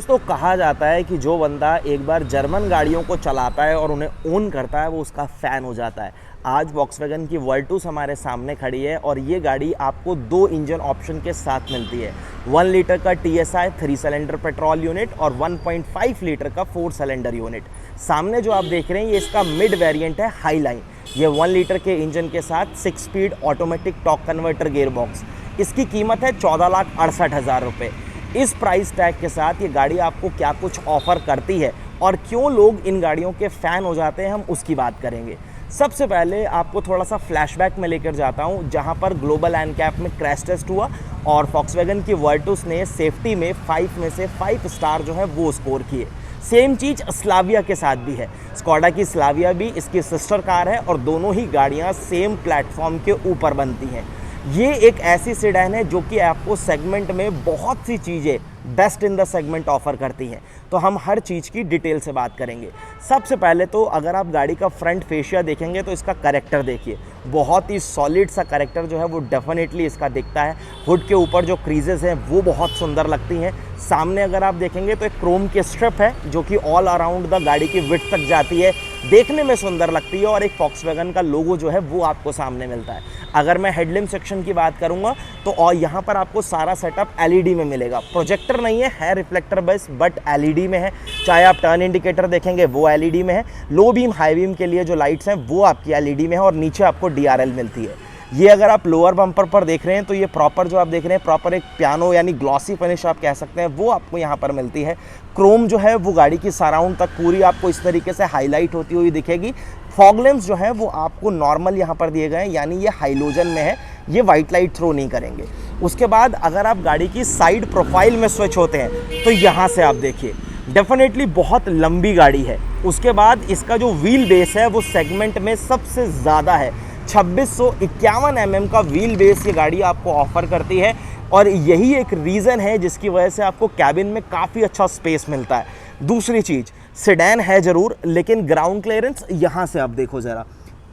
दोस्तों कहा जाता है कि जो बंदा एक बार जर्मन गाड़ियों को चलाता है और उन्हें ओन करता है वो उसका फ़ैन हो जाता है। आज वॉक्सवैगन की वर्टूस हमारे सामने खड़ी है और ये गाड़ी आपको 2 इंजन ऑप्शन के साथ मिलती है। 1 लीटर का TSI 3 सिलेंडर पेट्रोल यूनिट और 1.5 लीटर का 4 सिलेंडर यूनिट। सामने जो आप देख रहे हैं ये इसका मिड वेरिएंट है हाईलाइन। ये 1 लीटर के इंजन के साथ 6 speed automatic torque converter gear box. इसकी कीमत है 14,68,000 रुपये। इस प्राइस टैग के साथ ये गाड़ी आपको क्या कुछ ऑफ़र करती है और क्यों लोग इन गाड़ियों के फ़ैन हो जाते हैं, हम उसकी बात करेंगे। सबसे पहले आपको थोड़ा सा फ्लैशबैक में लेकर जाता हूँ, जहाँ पर ग्लोबल एनकैप में क्रैश टेस्ट हुआ और वॉक्सवैगन की वर्टूस ने सेफ्टी में 5 में से 5 स्टार जो है वो स्कोर किए। सेम चीज़ स्लाविया के साथ भी है। स्कोडा की स्लाविया भी इसकी सिस्टर कार है और दोनों ही गाड़ियाँ सेम प्लेटफॉर्म के ऊपर बनती हैं। ये एक ऐसी सेडान है जो कि आपको सेगमेंट में बहुत सी चीज़ें best in the segment offer करती हैं। तो हम हर चीज़ की डिटेल से बात करेंगे। सबसे पहले तो अगर आप गाड़ी का फ्रंट फेशिया देखेंगे तो इसका कैरेक्टर देखिए, बहुत ही सॉलिड सा कैरेक्टर जो है वो डेफिनेटली इसका दिखता है। हुड के ऊपर जो क्रीजेस हैं वो बहुत सुंदर लगती हैं। सामने अगर आप देखेंगे तो एक क्रोम की स्ट्रिप है जो कि ऑल अराउंड द गाड़ी की विड्थ तक जाती है, देखने में सुंदर लगती है और एक वॉक्सवैगन का लोगो जो है वो आपको सामने मिलता है। अगर मैं हेडलैम्प सेक्शन की बात करूंगा तो और यहाँ पर आपको सारा सेटअप LED में मिलेगा। प्रोजेक्टर नहीं है रिफ्लेक्टर बेस, बट LED में है। चाहे आप टर्न इंडिकेटर देखेंगे वो LED में है। लो बीम हाई बीम के लिए जो लाइट्स हैं वो आपकी LED में है और नीचे आपको DRL मिलती है। ये अगर आप लोअर बम्पर पर देख रहे हैं तो ये प्रॉपर जो आप देख रहे हैं प्रॉपर एक पियानो यानी ग्लॉसी फिनिश आप कह सकते हैं वो आपको यहाँ पर मिलती है। क्रोम जो है वो गाड़ी की सराउंड तक पूरी आपको इस तरीके से हाईलाइट होती हुई दिखेगी। फॉग लैंप्स जो है वो आपको नॉर्मल यहाँ पर दिए गए हैं, यानी ये हाइलोजन में है, ये वाइट लाइट थ्रो नहीं करेंगे। उसके बाद अगर आप गाड़ी की साइड प्रोफाइल में स्विच होते हैं तो यहाँ से आप देखिए डेफिनेटली बहुत लंबी गाड़ी है। उसके बाद इसका जो व्हील बेस है वो सेगमेंट में सबसे ज़्यादा है। 2651 mm का व्हील बेस ये गाड़ी आपको ऑफर करती है और यही एक रीज़न है जिसकी वजह से आपको कैबिन में काफ़ी अच्छा स्पेस मिलता है। दूसरी चीज़, सेडान है ज़रूर लेकिन ग्राउंड क्लियरेंस यहाँ से आप देखो ज़रा,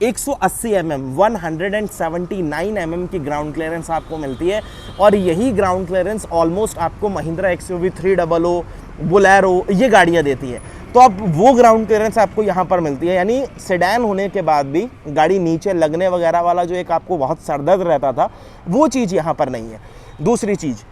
180 mm 179 mm की ग्राउंड क्लियरेंस आपको मिलती है और यही ग्राउंड क्लियरेंस ऑलमोस्ट आपको महिंद्रा XUV 300, बोलेरो ये गाड़ियाँ देती है। तो अब वो ग्राउंड क्लियरेंस आपको यहाँ पर मिलती है, यानी सेडान होने के बाद भी गाड़ी नीचे लगने वगैरह वाला जो एक आपको बहुत सरदर्द रहता था वो चीज़ यहाँ पर नहीं है। दूसरी चीज़,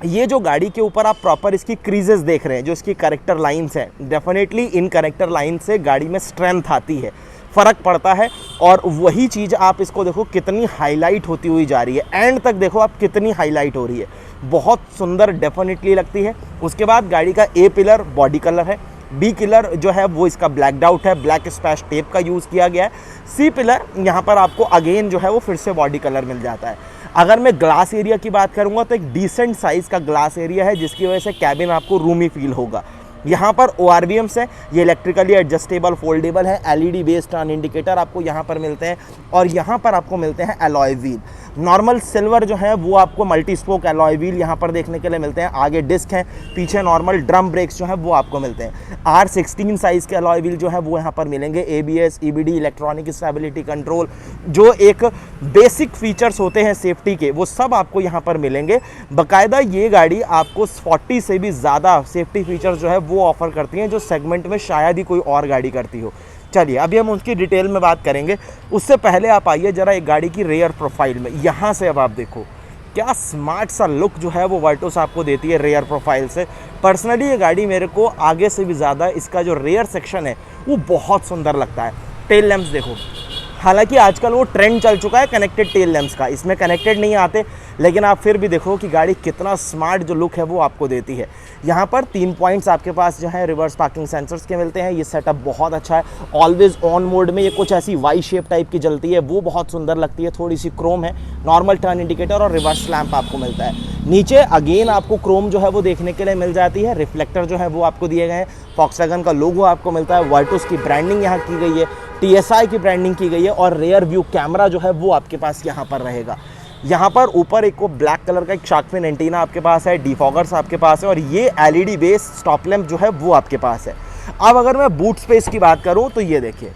ये जो गाड़ी के ऊपर आप प्रॉपर इसकी क्रीजेस देख रहे हैं, जो इसकी करेक्टर लाइंस हैं, डेफिनेटली इन करेक्टर लाइन से गाड़ी में स्ट्रेंथ आती है, फ़र्क पड़ता है। और वही चीज़ आप इसको देखो कितनी हाईलाइट होती हुई जा रही है, एंड तक देखो आप कितनी हाईलाइट हो रही है, बहुत सुंदर डेफिनेटली लगती है। उसके बाद गाड़ी का A पिलर बॉडी कलर है, B पिलर जो है वो इसका ब्लैक आउट है, ब्लैक स्पैश टेप का यूज़ किया गया है। C पिलर यहाँ पर आपको अगेन जो है वो फिर से बॉडी कलर मिल जाता है। अगर मैं ग्लास एरिया की बात करूँगा तो एक डिसेंट साइज़ का ग्लास एरिया है जिसकी वजह से कैबिन आपको रूमी फील होगा। यहाँ पर ORVMs है, ये इलेक्ट्रिकली एडजस्टेबल फोल्डेबल है। LED बेस्ड टर्न इंडिकेटर आपको यहाँ पर मिलते हैं और यहाँ पर आपको मिलते हैं एलॉय व्हील। नॉर्मल सिल्वर जो है वो आपको मल्टी स्पोक एलॉय व्हील यहाँ पर देखने के लिए मिलते हैं। आगे डिस्क हैं, पीछे नॉर्मल ड्रम ब्रेक्स जो है वो आपको मिलते हैं। R16 साइज़ के एलॉय व्हील जो है वो यहाँ पर मिलेंगे। ABS, EBD, electronic stability control, जो एक बेसिक फीचर्स होते हैं सेफ्टी के, वो सब आपको यहाँ पर मिलेंगे। बाकायदा ये गाड़ी आपको 40 से भी ज़्यादा सेफ्टी फीचर्स जो है वो ऑफ़र करती हैं जो सेगमेंट में शायद ही कोई और गाड़ी करती हो। चलिए अभी हम उसकी डिटेल में बात करेंगे। उससे पहले आप आइए ज़रा एक गाड़ी की रेयर प्रोफाइल में। यहाँ से अब आप देखो क्या स्मार्ट सा लुक जो है वो वर्टूस आपको देती है रेयर प्रोफाइल से। पर्सनली ये गाड़ी मेरे को आगे से भी ज़्यादा इसका जो रेयर सेक्शन है वो बहुत सुंदर लगता है। टेल लैंप्स देखो, हालांकि आजकल वो ट्रेंड चल चुका है कनेक्टेड टेल लैंप्स का, इसमें कनेक्टेड नहीं आते, लेकिन आप फिर भी देखो कि गाड़ी कितना स्मार्ट जो लुक है वो आपको देती है। यहाँ पर 3 पॉइंट्स आपके पास जो है रिवर्स पार्किंग सेंसर्स के मिलते हैं। ये सेटअप बहुत अच्छा है। ऑलवेज ऑन मोड में ये कुछ ऐसी वाई शेप टाइप की जलती है, वो बहुत सुंदर लगती है। थोड़ी सी क्रोम है। नॉर्मल टर्न इंडिकेटर और रिवर्स लैंप आपको मिलता है। नीचे अगेन आपको क्रोम जो है वो देखने के लिए मिल जाती है। रिफ्लेक्टर जो है वो आपको दिए गए हैं। वॉक्सवैगन का लोगो आपको मिलता है। वर्टूस की ब्रांडिंग यहाँ की गई है, TSI की ब्रांडिंग की गई है और रेयर व्यू कैमरा जो है वो आपके पास यहाँ पर रहेगा। यहाँ पर ऊपर एक को ब्लैक कलर का एक शार्क फिन एंटीना आपके पास है, डिफॉगर्स आपके पास है और ये LED बेस स्टॉप लैंप जो है वो आपके पास है। अब अगर मैं बूट स्पेस की बात करूँ तो ये देखिए,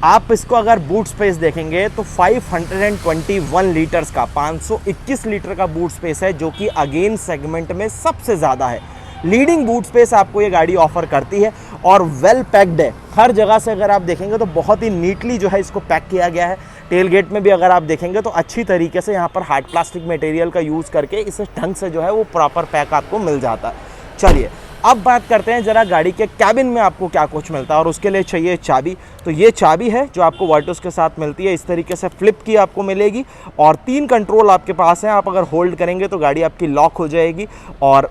आप इसको अगर बूट स्पेस देखेंगे तो 521 लीटर्स का 521 लीटर का बूट स्पेस है, जो कि अगेन सेगमेंट में सबसे ज़्यादा है। लीडिंग बूट स्पेस आपको ये गाड़ी ऑफर करती है और वेल पैक्ड है। हर जगह से अगर आप देखेंगे तो बहुत ही नीटली जो है इसको पैक किया गया है। टेल गेट में भी अगर आप देखेंगे तो अच्छी तरीके से यहाँ पर हार्ड प्लास्टिक मटेरियल का यूज़ करके इसे ढंग से जो है वो प्रॉपर पैक आपको मिल जाता है। चलिए अब बात करते हैं जरा गाड़ी के कैबिन में आपको क्या कुछ मिलता है, और उसके लिए चाहिए चाबी। तो ये चाबी है जो आपको वर्टस के साथ मिलती है, इस तरीके से फ्लिप की आपको मिलेगी और 3 कंट्रोल आपके पास हैं। आप अगर होल्ड करेंगे तो गाड़ी आपकी लॉक हो जाएगी और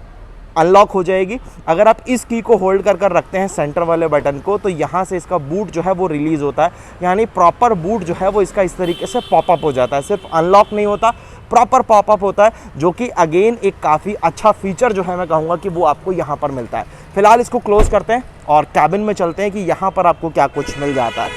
अनलॉक हो जाएगी। अगर आप इस की को होल्ड कर रखते हैं सेंटर वाले बटन को तो यहाँ से इसका बूट जो है वो रिलीज़ होता है, यानी प्रॉपर बूट जो है वो इसका इस तरीके से पॉपअप हो जाता है। सिर्फ अनलॉक नहीं होता, प्रॉपर पॉपअप होता है, जो कि अगेन एक काफ़ी अच्छा फीचर जो है मैं कहूँगा कि वो आपको यहाँ पर मिलता है। फिलहाल इसको क्लोज करते हैं और कैबिन में चलते हैं कि यहाँ पर आपको क्या कुछ मिल जाता है।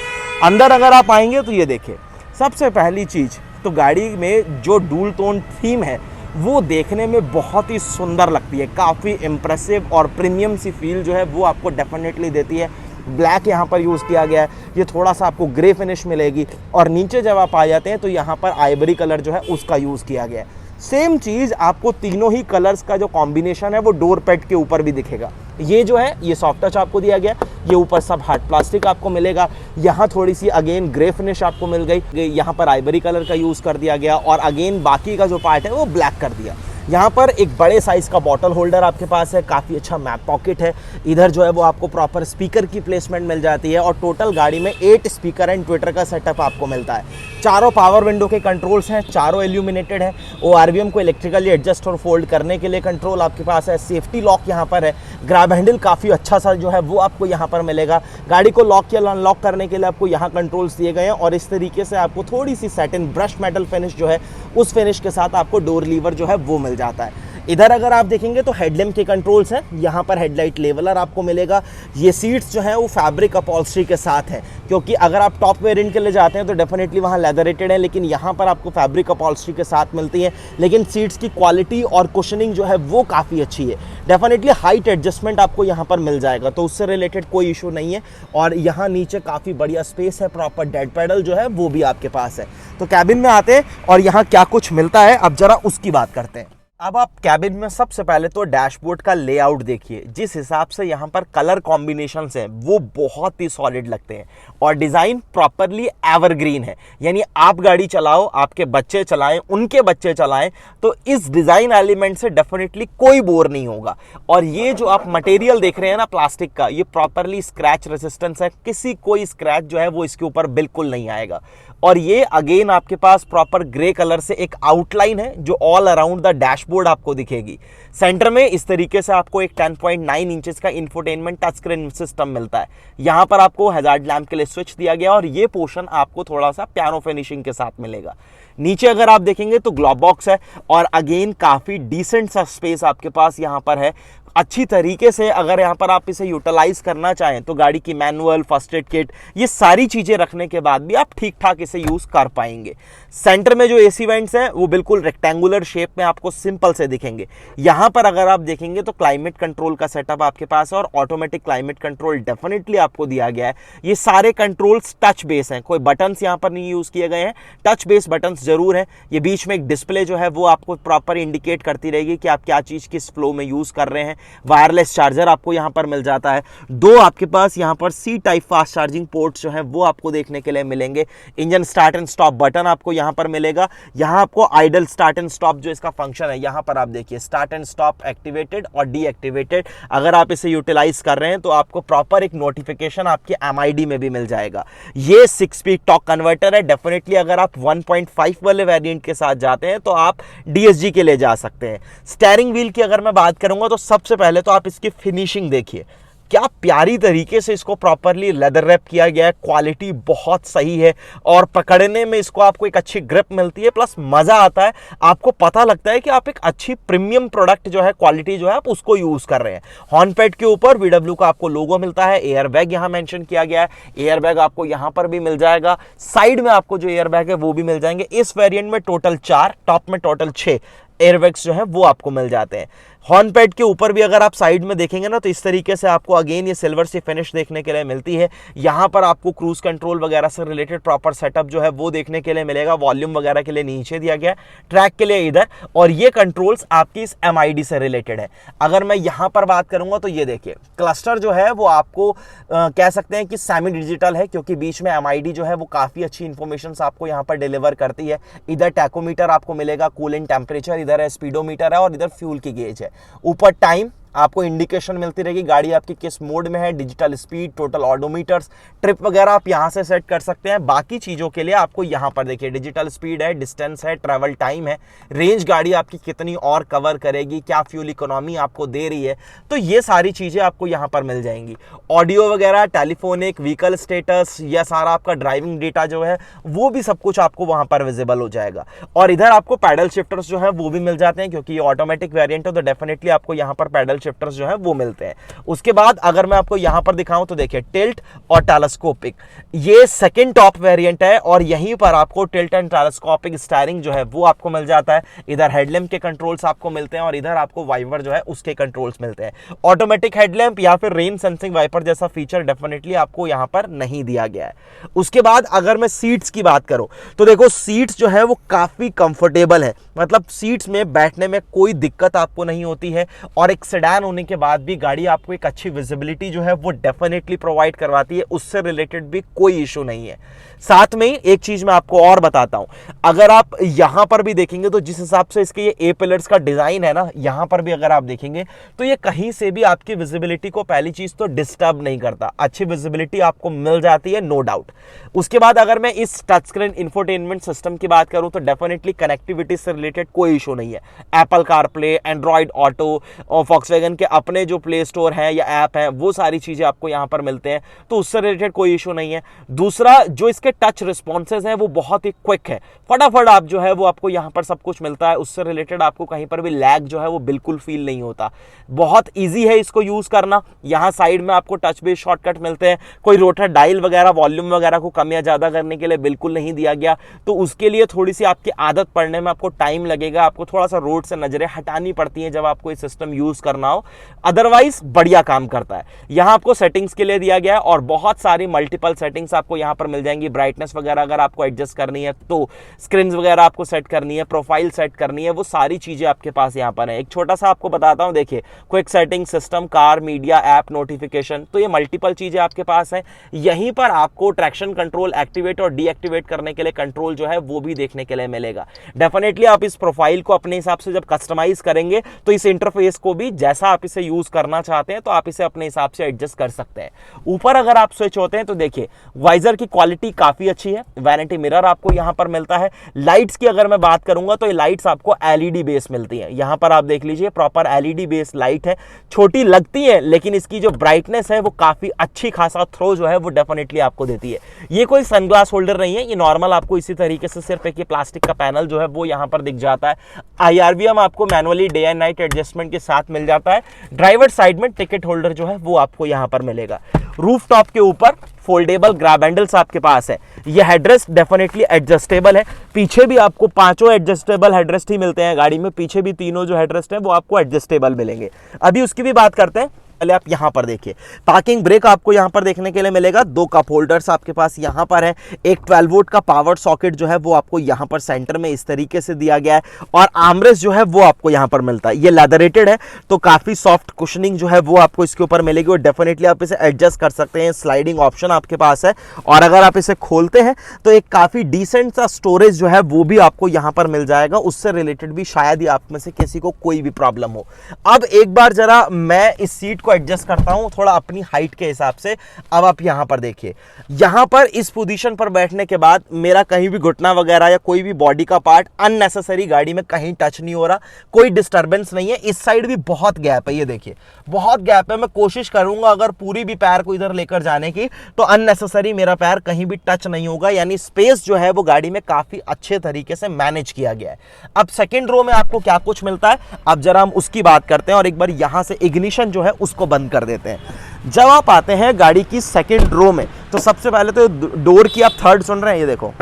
अंदर अगर आप आएंगे तो ये देखिए, सबसे पहली चीज़ तो गाड़ी में जो डुअल टोन थीम है वो देखने में बहुत ही सुंदर लगती है, काफ़ी इम्प्रेसिव और प्रीमियम सी फील जो है वो आपको डेफिनेटली देती है। ब्लैक यहाँ पर यूज़ किया गया है, ये थोड़ा सा आपको ग्रे फिनिश मिलेगी और नीचे जब आप आ जाते हैं तो यहाँ पर आइवरी कलर जो है उसका यूज़ किया गया है। सेम चीज़ आपको तीनों ही कलर्स का जो कॉम्बिनेशन है वो डोर पैड के ऊपर भी दिखेगा। ये जो है ये सॉफ्ट टच आपको दिया गया, ये ऊपर सब हार्ड प्लास्टिक आपको मिलेगा। यहाँ थोड़ी सी अगेन ग्रे फिनिश आपको मिल गई, यहाँ पर आइवरी कलर का यूज़ कर दिया गया और अगेन बाकी का जो पार्ट है वो ब्लैक कर दिया। यहाँ पर एक बड़े साइज़ का बॉटल होल्डर आपके पास है, काफ़ी अच्छा मैप पॉकेट है। इधर जो है वो आपको प्रॉपर स्पीकर की प्लेसमेंट मिल जाती है और टोटल गाड़ी में 8 स्पीकर एंड ट्विटर का सेटअप आपको मिलता है। चारों पावर विंडो के कंट्रोल्स हैं, चारों एल्यूमिनेटेड है। ORVM को इलेक्ट्रिकली एडजस्ट और फोल्ड करने के लिए कंट्रोल आपके पास है। सेफ्टी लॉक यहाँ पर है। ग्रैब हैंडल काफ़ी अच्छा सा जो है वो आपको यहाँ पर मिलेगा। गाड़ी को लॉक या अनलॉक करने के लिए आपको यहाँ कंट्रोल्स दिए गए हैं और इस तरीके से आपको थोड़ी सी सैटिन ब्रश मेटल फिनिश जो है उस फिनिश के साथ आपको डोर लीवर जो है वो मिल जाता है। इधर अगर आप देखेंगे तो हेडलैम्प के कंट्रोल्स हैं, यहाँ पर हेडलाइट लेवलर आपको मिलेगा। ये सीट्स जो है वो फैब्रिक अपॉल्स्ट्री के साथ हैं, क्योंकि अगर आप टॉप वेरिएंट के लिए जाते हैं तो डेफिनेटली वहाँ लेदरेटेड है, लेकिन यहाँ पर आपको फैब्रिक अपॉल्स्ट्री के साथ मिलती है। लेकिन सीट्स की क्वालिटी और कुशनिंग जो है वो काफ़ी अच्छी है। डेफिनेटली हाइट एडजस्टमेंट आपको यहाँ पर मिल जाएगा, तो उससे रिलेटेड कोई इशू नहीं है। और यहाँ नीचे काफ़ी बढ़िया स्पेस है, प्रॉपर डेड पैडल जो है वो भी आपके पास है। तो कैबिन में आते हैं और यहाँ क्या कुछ मिलता है अब जरा उसकी बात करते हैं। अब आप कैबिन में सबसे पहले तो डैशबोर्ड का लेआउट देखिए, जिस हिसाब से यहाँ पर कलर कॉम्बिनेशंस हैं वो बहुत ही सॉलिड लगते हैं और डिज़ाइन प्रॉपरली एवरग्रीन है। यानी आप गाड़ी चलाओ, आपके बच्चे चलाएं, उनके बच्चे चलाएं, तो इस डिज़ाइन एलिमेंट से डेफिनेटली कोई बोर नहीं होगा। और ये जो आप मटेरियल देख रहे हैं ना प्लास्टिक का, ये प्रॉपरली स्क्रैच रेसिस्टेंस है, किसी कोई स्क्रैच जो है वो इसके ऊपर बिल्कुल नहीं आएगा। और ये अगेन आपके पास प्रॉपर ग्रे कलर से एक आउटलाइन है जो ऑल अराउंड द डैशबोर्ड आपको दिखेगी। सेंटर में इस तरीके से आपको एक 10.9 इंचेस का इंफोटेनमेंट टच स्क्रीन सिस्टम मिलता है। यहाँ पर आपको हैजार्ड लैंप के लिए स्विच दिया गया और ये पोर्शन आपको थोड़ा सा पियानो फिनिशिंग के साथ मिलेगा। नीचे अगर आप देखेंगे तो ग्लोव बॉक्स है और अगेन काफ़ी डिसेंट सा स्पेस आपके पास यहाँ पर है। अच्छी तरीके से अगर यहाँ पर आप इसे यूटिलाइज करना चाहें तो गाड़ी की मैनुअल, फर्स्ट एड किट, ये सारी चीज़ें रखने के बाद भी आप ठीक ठाक इसे यूज़ कर पाएंगे। सेंटर में जो एसी वेंट्स हैं वो बिल्कुल रेक्टेंगुलर शेप में आपको सिंपल से दिखेंगे। यहाँ पर अगर आप देखेंगे तो क्लाइमेट कंट्रोल का सेटअप आपके पास है और ऑटोमेटिक क्लाइमेट कंट्रोल डेफिनेटली आपको दिया गया है। ये सारे कंट्रोल्स टच बेस हैं, कोई बटन्स यहाँ पर नहीं यूज़ किए गए हैं, टच बेस बटन्स जरूर हैं। ये बीच में एक डिस्प्ले जो है वो आपको प्रॉपर इंडिकेट करती रहेगी कि आप क्या चीज़ किस फ्लो में यूज़ कर रहे हैं। वायरलेस चार्जर आपको यहाँ पर मिल जाता है। 2 आपके पास यहाँ पर C type fast charging ports जो हैं वो आपको देखने के लिए मिलेंगे। Engine start and stop button आपको यहाँ पर मिलेगा। यहाँ आपको आइडल स्टार्ट एंड स्टॉप जो इसका फंक्शन है, यहाँ पर आप देखिए स्टार्ट एंड स्टॉप एक्टिवेटेड और डीएक्टिवेटेड। अगर आप इसे यूटिलाइज कर रहे हैं तो आपको प्रॉपर एक नोटिफिकेशन आपके MID में भी मिल जाएगा। ये 6 स्पीड टॉर्क कन्वर्टर है। डेफिनेटली अगर आप 1.5 वाले वेरिएंट के साथ जाते हैं तो आप DSG के लिए जा सकते हैं। स्टीयरिंग व्हील की अगर मैं बात करूंगा तो सबसे पहले तो आप इसकी फिनिशिंग देखिए, क्या प्यारी तरीके से इसको प्रॉपरली लेदर रैप किया गया है। क्वालिटी बहुत सही है और पकड़ने में इसको आपको एक अच्छी ग्रिप मिलती है, प्लस मज़ा आता है। आपको पता लगता है कि आप एक अच्छी प्रीमियम प्रोडक्ट जो है, क्वालिटी जो है आप उसको यूज़ कर रहे हैं। हॉर्न पैड के ऊपर VW का आपको लोगो मिलता है। एयर बैग यहाँ मेंशन किया गया है, एयर बैग आपको यहाँ पर भी मिल जाएगा। साइड में आपको जो एयर बैग है वो भी मिल जाएंगे। इस वेरिएंट में टोटल 4, टॉप में टोटल 6। एयरबैग्स जो है वो आपको मिल जाते हैं। हॉर्न पैड के ऊपर भी अगर आप साइड में देखेंगे ना तो इस तरीके से आपको अगेन ये सिल्वर सी फिनिश देखने के लिए मिलती है। यहाँ पर आपको क्रूज कंट्रोल वगैरह से रिलेटेड प्रॉपर सेटअप जो है वो देखने के लिए मिलेगा। वॉल्यूम वगैरह के लिए नीचे दिया गया, ट्रैक के लिए इधर, और ये कंट्रोल्स आपकी इस MID से रिलेटेड है। अगर मैं यहाँ पर बात करूंगा तो ये देखिए क्लस्टर जो है वो आपको कह सकते हैं कि सेमी डिजिटल है, क्योंकि बीच में MID जो है वो काफ़ी अच्छी इंफॉर्मेशन आपको यहाँ पर डिलीवर करती है। इधर टैकोमीटर आपको मिलेगा, कूलिंग टेम्परेचर, इधर है स्पीडोमीटर है, और इधर फ्यूल की गेज है। ऊपर टाइम आपको इंडिकेशन मिलती रहेगी गाड़ी आपकी किस मोड में है, डिजिटल स्पीड, टोटल ऑडोमीटर्स, ट्रिप वगैरह आप यहां से सेट कर सकते हैं। बाकी चीज़ों के लिए आपको यहां पर देखिए डिजिटल स्पीड है, डिस्टेंस है, ट्रैवल टाइम है, रेंज गाड़ी आपकी कितनी और कवर करेगी, क्या फ्यूल इकोनॉमी आपको दे रही है, तो ये सारी चीज़ें आपको यहां पर मिल जाएंगी। ऑडियो वगैरह, टेलीफोनिक, व्हीकल स्टेटस, यह सारा आपका ड्राइविंग डेटा जो है वो भी सब कुछ आपको वहां पर विजिबल हो जाएगा। और इधर आपको पैडल शिफ्टर्स जो है वो भी मिल जाते हैं, क्योंकि ये ऑटोमेटिक वेरिएंट है तो डेफिनेटली आपको यहाँ पर पैडल शिफ्टर्स जो है वो मिलते हैं। उसके बाद अगर मैं आपको यहां पर दिखाऊं तो देखिए टिल्ट और टेलीस्कोपिक, ये सेकंड टॉप वेरिएंट है, और यहीं पर आपको टिल्ट एंड टेलीस्कोपिक स्टीयरिंग जो है वो आपको मिल जाता है। इधर हेडलैम्प के कंट्रोल्स आपको मिलते हैं, और इधर आपको वाइपर जो है उसके कंट्रोल्स मिलते हैं। ऑटोमेटिक हेडलैम्प या फिर रेन सेंसिंग वाइपर जैसा फीचर डेफिनेटली आपको यहां पर नहीं दिया गया है। उसके बाद अगर मैं सीट्स की बात करूं तो देखो सीट्स जो है वो काफी कंफर्टेबल है, मतलब सीट्स में बैठने में कोई दिक्कत आपको नहीं होती है, और एक सेडान होने के बाद भी गाड़ी आपको एक अच्छी विजिबिलिटी जो है वो डेफिनेटली प्रोवाइड करवाती है, उससे रिलेटेड भी कोई इशू नहीं है। साथ में एक चीज मैं आपको और बताता हूं, अगर आप यहां पर भी देखेंगे तो जिस हिसाब से इसके ये ए पिलर्स का डिजाइन है ना, यहां पर भी अगर आप देखेंगे तो ये कहीं से भी आपकी विजिबिलिटी को पहली चीज तो डिस्टर्ब नहीं करता, अच्छी विजिबिलिटी आपको मिल जाती है, नो डाउट। उसके बाद अगर मैं इस टच स्क्रीन इंफोटेनमेंट सिस्टम की बात करूं तो डेफिनेटली कनेक्टिविटी से रिलेटेड कोई इशू नहीं है। एप्पल कारप्ले, एंड्रॉइड ऑटो और फॉक्सवैगन के अपने जो प्ले स्टोर है या ऐप है वो सारी चीजें आपको यहां पर मिलते हैं, तो उससे रिलेटेड कोई इशू नहीं है। दूसरा जो इसके टच रिस्पॉन्सेज हैं वो बहुत ही क्विक है, फटाफट आप जो है वो आपको यहां पर सब कुछ मिलता है, उससे रिलेटेड आपको कहीं पर भी लैग जो है वो बिल्कुल फील नहीं होता। बहुत ईजी है इसको यूज करना। यहां साइड में आपको टच बेस शॉर्टकट मिलते हैं, कोई रोटर डायल वगैरह, वॉल्यूम वगैरह को कम या ज्यादा करने के लिए बिल्कुल नहीं दिया गया, तो उसके लिए थोड़ी सी आपकी आदत पड़ने में आपको टाइम लगेगा, आपको थोड़ा सा रोड से नजरें हटानी पड़ती हैं जब आपको ये सिस्टम यूज करना हो, अदरवाइज बढ़िया काम करता है। यहां आपको सेटिंग्स के लिए दिया गया है, और बहुत सारी मल्टीपल सेटिंग्स आपको यहां पर मिल जाएंगी। ब्राइटनेस वगैरह अगर आपको एडजस्ट करनी है तो, स्क्रीन वगैरह आपको सेट करनी है, प्रोफाइल सेट करनी है, वो सारी चीजें आपके पास यहां पर है। एक छोटा सा आपको बताता हूं, देखिए quick setting, system, car, media, app, notification, तो ये मल्टीपल चीजें आपके पास है। यहीं पर आपको ट्रैक्शन कंट्रोल एक्टिवेट और डीएक्टिवेट करने के लिए कंट्रोल जो है वो भी देखने के लिए मिलेगा। डेफिनेटली आप इस प्रोफाइल को अपने हिसाब से जब कस्टमाइज करेंगे तो इस इंटरफेस को भी जैसा आप इसे यूज करना चाहते हैं तो आप इसे अपने हिसाब से एडजस्ट कर सकते हैं। ऊपर अगर आप स्विच होते हैं तो देखिए वाइजर की क्वालिटी काफी अच्छी है, वैनिटी मिरर आपको यहां पर मिलता है। लाइट्स की अगर मैं बात करूंगा तो ये लाइट्स आपको एलईडी बेस मिलती है, यहां पर आप देख लीजिए प्रॉपर एलईडी बेस लाइट है, छोटी लगती है लेकिन इसकी जो ब्राइटनेस है वो काफी अच्छी खासा थ्रो जो है वो डेफिनेटली आपको देती है। ये कोई सनग्लास होल्डर नहीं है, ये नॉर्मल आपको इसी तरीके से सिर्फ एक प्लास्टिक का पैनल जो है वो यहां पर दिख जाता है। IRVM आपको manually day and night adjustment के साथ मिल जाता है। ड्राइवर साइड में टिकट होल्डर जो है वो आपको यहां पर मिलेगा। रूफ टॉप के ऊपर फोल्डेबल ग्रैब हैंडल्स आपके पास है। ये हेडरेस्ट डेफिनेटली एडजस्टेबल है, पीछे भी आपको पांचों एडजस्टेबल हेडरेस्ट ही मिलते हैं गाड़ी में, पीछे भी तीनों जो हेडरेस्ट हैं वो आपको एडजस्टेबल मिलेंगे। अभी उसकी भी बात करते हैं, पहले आप यहां पर देखिए पार्किंग ब्रेक आपको यहां पर देखने के लिए मिलेगा। 2 कप होल्डर्स आपके पास यहां पर है, एक 12 वोल्ट का पावर सॉकेट जो है वो आपको यहां पर सेंटर में इस तरीके से दिया गया है, और आर्मरेस्ट जो है वो आपको यहां पर मिलता है। ये लेदरेटेड है तो काफी सॉफ्ट कुशनिंग जो है वो आपको इसके ऊपर मिलेगी, और डेफिनेटली आप इसे एडजस्ट कर सकते हैं, स्लाइडिंग ऑप्शन आपके पास है। और अगर आप इसे खोलते हैं तो एक काफी डिसेंट सा स्टोरेज जो है वो भी आपको यहां पर मिल जाएगा, उससे रिलेटेड भी शायद ही आप में से किसी को कोई भी प्रॉब्लम हो। अब एक बार जरा मैं इस सीट को एडजस्ट करता हूं थोड़ा अपनी हाइट के हिसाब से। अब आप यहां पर देखिए, यहां पर इस पोजीशन पर बैठने के बाद मेरा कहीं भी घुटना वगैरह या कोई भी बॉडी का पार्ट अननेसेसरी गाड़ी में कहीं टच नहीं हो रहा, कोई डिस्टर्बेंस नहीं है। इस साइड भी बहुत गैप है, ये देखिए बहुत गैप है। मैं कोशिश करूंगा अगर पूरी भी पैर को इधर लेकर जाने की तो अननेसेसरी मेरा पैर कहीं भी टच नहीं होगा, यानी स्पेस जो है वो गाड़ी में काफी अच्छे तरीके से मैनेज किया गया है। अब सेकेंड रो में आपको क्या कुछ मिलता है, अब जरा हम उसकी बात करते हैं, और एक बार यहां से इग्निशन जो है उसको बंद कर देते हैं। जब आप आते हैं गाड़ी की सेकंड रो में तो सबसे पहले तो डोर की आप थर्ड सुन रहे हैं, ये देखो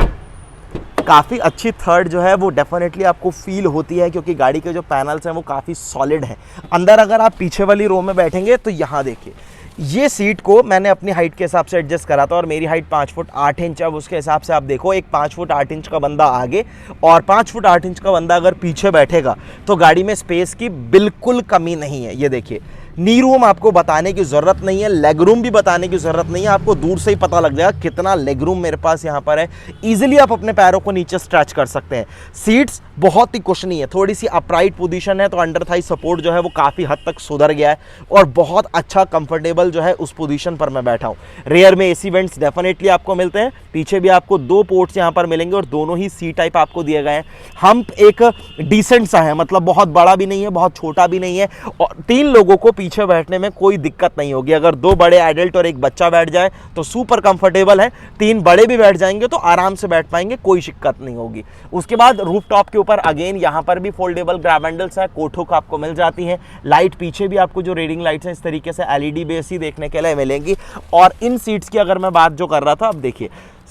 काफ़ी अच्छी थर्ड जो है वो डेफिनेटली आपको फील होती है, क्योंकि गाड़ी के जो पैनल्स हैं वो काफ़ी सॉलिड हैं। अंदर अगर आप पीछे वाली रो में बैठेंगे तो यहाँ देखिए, ये सीट को मैंने अपनी हाइट के हिसाब से एडजस्ट करा था और मेरी हाइट 5 फुट 8 इंच। अब उसके हिसाब से आप देखो, एक 5 फुट 8 इंच का बंदा आगे और 5 फुट 8 इंच का बंदा अगर पीछे बैठेगा तो गाड़ी में स्पेस की बिल्कुल कमी नहीं है। ये देखिए, नी रूम आपको बताने की ज़रूरत नहीं है, लेग रूम भी बताने की ज़रूरत नहीं है, आपको दूर से ही पता लग जाएगा कितना लेग रूम मेरे पास यहाँ पर है। ईजिली आप अपने पैरों को नीचे स्ट्रेच कर सकते हैं। सीट्स बहुत ही कुशनी है, थोड़ी सी अपराइट पोजीशन है, तो अंडर थाई सपोर्ट जो है वो काफ़ी हद तक सुधर गया है और बहुत अच्छा कंफर्टेबल जो है उस पोजीशन पर मैं बैठा हूँ। रेयर में एसी वेंट्स डेफिनेटली आपको मिलते हैं, पीछे भी आपको 2 पोर्ट्स यहाँ पर मिलेंगे और दोनों ही सी टाइप आपको दिए गए हैं। हम्प एक डिसेंट सा है, मतलब बहुत बड़ा भी नहीं है, बहुत छोटा भी नहीं है और 3 लोगों को पीछे बैठने में कोई दिक्कत नहीं होगी। अगर 2 बड़े एडल्ट और एक बच्चा बैठ जाए तो सुपर कंफर्टेबल है, 3 बड़े भी बैठ जाएंगे तो आराम से बैठ पाएंगे, कोई दिक्कत नहीं होगी। उसके बाद रूफ टॉप के ऊपर अगेन यहाँ पर भी फोल्डेबल ग्रैब हैंडल्स है, कोट हुक आपको मिल जाती है। लाइट पीछे भी आपको जो रीडिंग लाइट्स हैं इस तरीके से एलईडी बेस ही देखने के लिए मिलेंगी। और इन सीट्स की अगर मैं बात जो कर रहा था, अब देखिए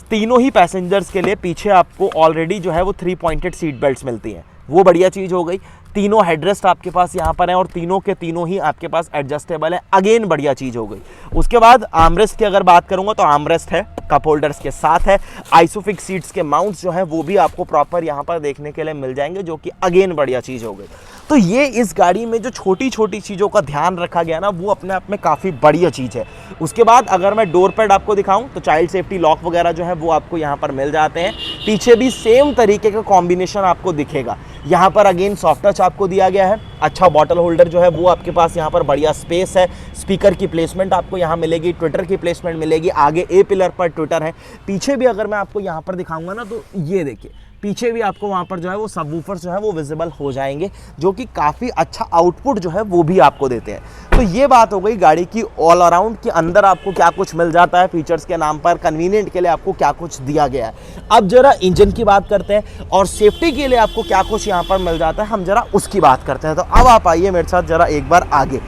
तीनों ही पैसेंजर्स के लिए पीछे आपको ऑलरेडी जो है वो 3 पॉइंटेड सीट बेल्ट्स मिलती हैं, वो बढ़िया चीज़ हो गई। तीनों हेडरेस्ट आपके पास यहाँ पर हैं और तीनों के तीनों ही आपके पास एडजस्टेबल है, अगेन बढ़िया चीज़ हो गई। उसके बाद आर्मरेस्ट की अगर बात करूँगा तो आर्मरेस्ट है, कप होल्डर्स के साथ है। आइसोफिक्स सीट्स के माउंट्स जो हैं वो भी आपको प्रॉपर यहाँ पर देखने के लिए मिल जाएंगे, जो कि अगेन बढ़िया चीज़ हो गई। तो ये इस गाड़ी में जो छोटी छोटी चीज़ों का ध्यान रखा गया ना, वो अपने आप में काफ़ी बढ़िया चीज़ है। उसके बाद अगर मैं डोर पैड आपको दिखाऊं तो चाइल्ड सेफ्टी लॉक वगैरह जो है वो आपको यहाँ पर मिल जाते हैं। पीछे भी सेम तरीके का कॉम्बिनेशन आपको दिखेगा। यहाँ पर अगेन सॉफ्ट टच आपको दिया गया है, अच्छा बॉटल होल्डर जो है वो आपके पास यहाँ पर बढ़िया स्पेस है। स्पीकर की प्लेसमेंट आपको यहाँ मिलेगी, ट्विटर की प्लेसमेंट मिलेगी, आगे ए पिलर पर ट्विटर है। पीछे भी अगर मैं आपको यहाँ पर दिखाऊंगा ना तो ये देखिए, पीछे भी आपको वहाँ पर जो है वो सबवूफर्स जो है वो विजिबल हो जाएंगे, जो कि काफ़ी अच्छा आउटपुट जो है वो भी आपको देते हैं। तो ये बात हो गई गाड़ी की ऑल अराउंड कि अंदर आपको क्या कुछ मिल जाता है फीचर्स के नाम पर, कन्वीनियंट के लिए आपको क्या कुछ दिया गया है। अब जरा इंजन की बात करते हैं और सेफ्टी के लिए आपको क्या कुछ यहाँ पर मिल जाता है, हम जरा उसकी बात करते हैं। तो अब आप आइए मेरे साथ जरा एक बार आगे,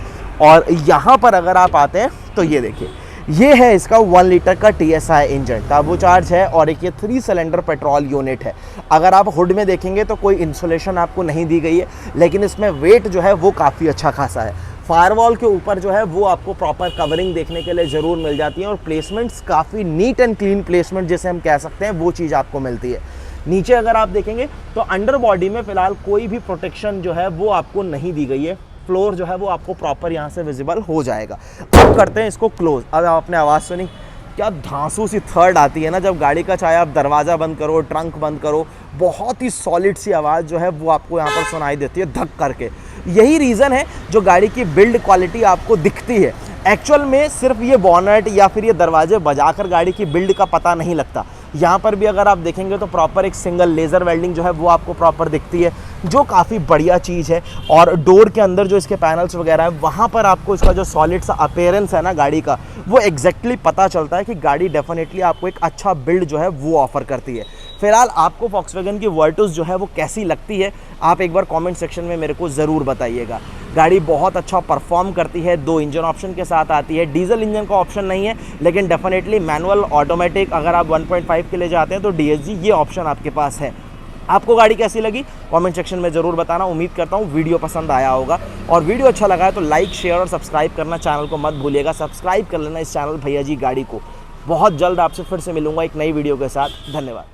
और यहाँ पर अगर आप आते हैं तो ये देखिए, ये है इसका 1 लीटर का TSI इंजन, टर्बो चार्ज है और एक ये 3 सिलेंडर पेट्रोल यूनिट है। अगर आप हुड में देखेंगे तो कोई इंसुलेशन आपको नहीं दी गई है, लेकिन इसमें वेट जो है वो काफ़ी अच्छा खासा है। फायरवॉल के ऊपर जो है वो आपको प्रॉपर कवरिंग देखने के लिए ज़रूर मिल जाती है और प्लेसमेंट्स काफ़ी नीट एंड क्लीन प्लेसमेंट जिसे हम कह सकते हैं वो चीज़ आपको मिलती है। नीचे अगर आप देखेंगे तो अंडर बॉडी में फ़िलहाल कोई भी प्रोटेक्शन जो है वो आपको नहीं दी गई है। फ्लोर जो है वो आपको प्रॉपर यहाँ से विजिबल हो जाएगा। अब करते हैं इसको क्लोज। अब आपने आवाज़ सुनी, क्या धांसू सी थर्ड आती है ना जब गाड़ी का, चाहे आप दरवाज़ा बंद करो, ट्रंक बंद करो, बहुत ही सॉलिड सी आवाज़ जो है वो आपको यहाँ पर सुनाई देती है धक करके। यही रीज़न है जो गाड़ी की बिल्ड क्वालिटी आपको दिखती है। एक्चुअल में सिर्फ ये बॉनेट या फिर ये दरवाजे बजाकर गाड़ी की बिल्ड का पता नहीं लगता। यहाँ पर भी अगर आप देखेंगे तो प्रॉपर एक सिंगल लेज़र वेल्डिंग जो है वो आपको प्रॉपर दिखती है, जो काफ़ी बढ़िया चीज़ है। और डोर के अंदर जो इसके पैनल्स वगैरह है वहाँ पर आपको इसका जो सॉलिड सा अपीयरेंस है ना गाड़ी का, वो एग्जैक्टली पता चलता है कि गाड़ी डेफिनेटली आपको एक अच्छा बिल्ड जो है वो ऑफर करती है। फिलहाल आपको वॉक्सवैगन की वर्टुस जो है वो कैसी लगती है, आप एक बार कमेंट सेक्शन में मेरे को ज़रूर बताइएगा। गाड़ी बहुत अच्छा परफॉर्म करती है, 2 इंजन ऑप्शन के साथ आती है। डीजल इंजन का ऑप्शन नहीं है, लेकिन डेफिनेटली मैनुअल ऑटोमेटिक अगर आप 1.5 के ले जाते हैं तो DSG ये ऑप्शन आपके पास है। आपको गाड़ी कैसी लगी कमेंट सेक्शन में ज़रूर बताना। उम्मीद करता हूँ वीडियो पसंद आया होगा, और वीडियो अच्छा लगा है तो लाइक, शेयर और सब्सक्राइब करना चैनल को मत भूलिएगा। सब्सक्राइब कर लेना इस चैनल भैया जी गाड़ी को। बहुत जल्द आपसे फिर से मिलूंगा एक नई वीडियो के साथ। धन्यवाद।